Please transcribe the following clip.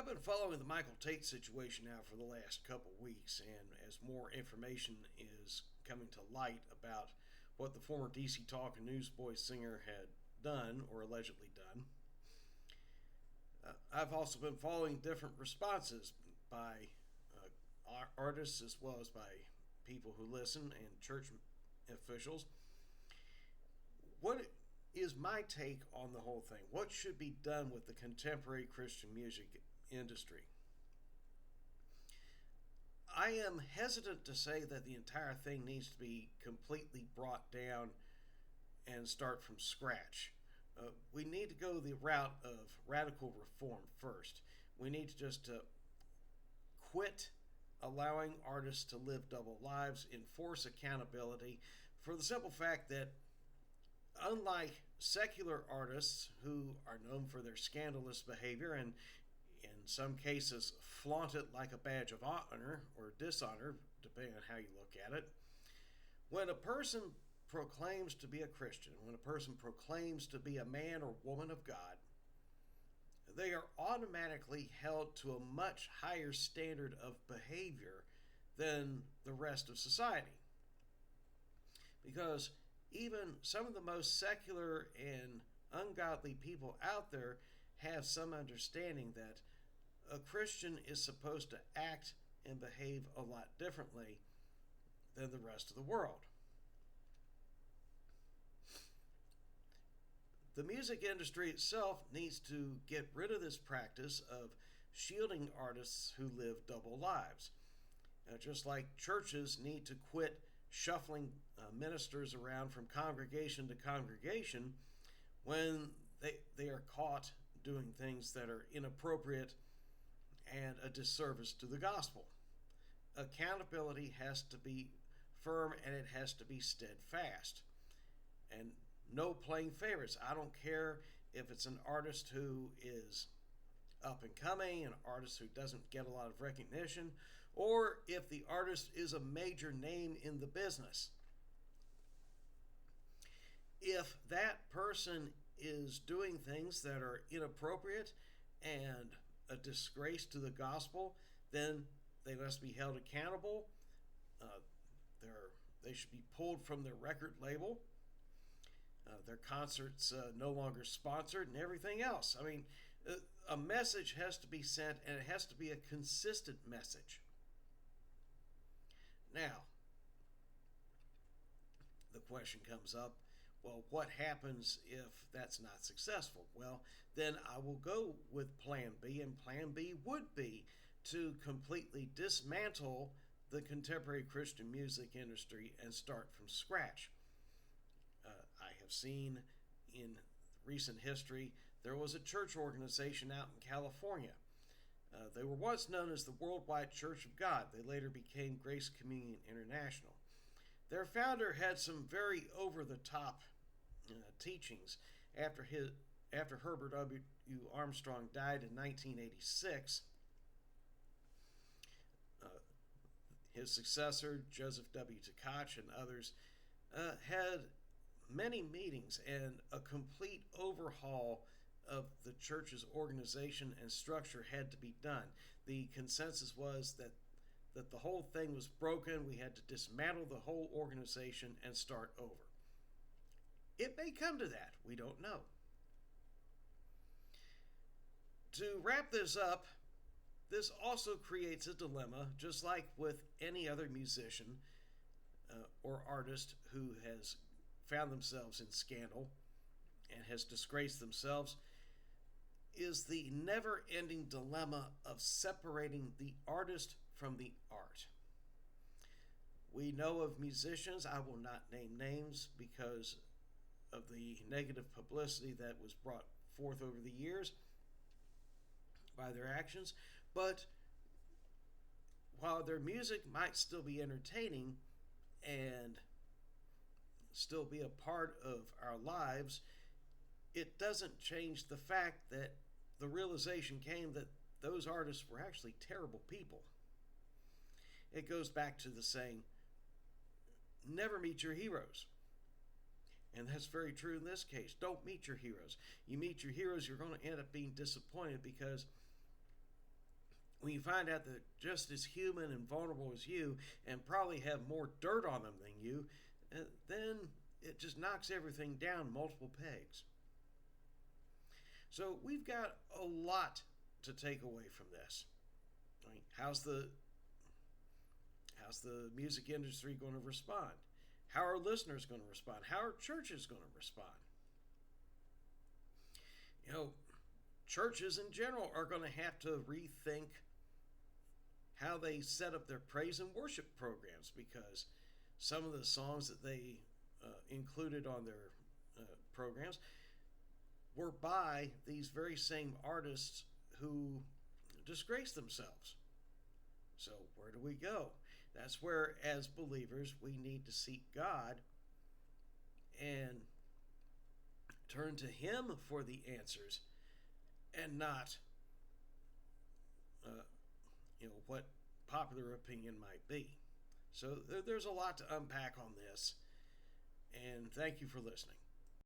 I've been following the Michael Tait situation now for the last couple weeks, and as more information is coming to light about what the former DC Talk and Newsboys singer had done or allegedly done, I've also been following different responses by artists as well as by people who listen and church officials. What is my take on the whole thing? What should be done with the contemporary Christian music industry? I am hesitant to say that the entire thing needs to be completely brought down and start from scratch. We need to go the route of radical reform first. We need to just quit allowing artists to live double lives, enforce accountability, for the simple fact that unlike secular artists who are known for their scandalous behavior and in some cases flaunt it like a badge of honor or dishonor, depending on how you look at it, when a person proclaims to be a Christian, when a person proclaims to be a man or woman of God, they are automatically held to a much higher standard of behavior than the rest of society. Because even some of the most secular and ungodly people out there have some understanding that a Christian is supposed to act and behave a lot differently than the rest of the world. The music industry itself needs to get rid of this practice of shielding artists who live double lives. Just like churches need to quit shuffling ministers around from congregation to congregation when they are caught doing things that are inappropriate and a disservice to the gospel. Accountability has to be firm and it has to be steadfast. And no playing favorites. I don't care if it's an artist who is up and coming, an artist who doesn't get a lot of recognition, or if the artist is a major name in the business. If that person is doing things that are inappropriate and a disgrace to the gospel, then they must be held accountable. They should be pulled from their record label. Their concerts no longer sponsored and everything else. I mean, a message has to be sent and it has to be a consistent message. Now, the question comes up, well, what happens if that's not successful? Well, then I will go with Plan B, and Plan B would be to completely dismantle the contemporary Christian music industry and start from scratch. I have seen in recent history there was a church organization out in California. They were once known as the Worldwide Church of God. They later became Grace Communion International. Their founder had some very over-the-top teachings after Herbert W. Armstrong died in 1986. His successor, Joseph W. Tkach, and others had many meetings and a complete overhaul of the church's organization and structure had to be done. The consensus was that the whole thing was broken. We had to dismantle the whole organization and start over. It may come to that. We don't know. To wrap this up, this also creates a dilemma, just like with any other musician or artist who has found themselves in scandal and has disgraced themselves, is the never-ending dilemma of separating the artist from the art. We know of musicians, I will not name names because of the negative publicity that was brought forth over the years by their actions, but while their music might still be entertaining and still be a part of our lives, it doesn't change the fact that the realization came that those artists were actually terrible people. It goes back to the saying, never meet your heroes. And that's very true in this case. Don't meet your heroes. You meet your heroes, you're going to end up being disappointed because when you find out they're just as human and vulnerable as you and probably have more dirt on them than you, then it just knocks everything down multiple pegs. So we've got a lot to take away from this. I mean, how's the music industry going to respond? How are listeners going to respond? How are churches going to respond? You know, churches in general are going to have to rethink how they set up their praise and worship programs, because some of the songs that they included on their programs were by these very same artists who disgrace themselves. So, where do we go? That's where, as believers, we need to seek God and turn to Him for the answers, and not, uh, what popular opinion might be. So there's a lot to unpack on this, and thank you for listening.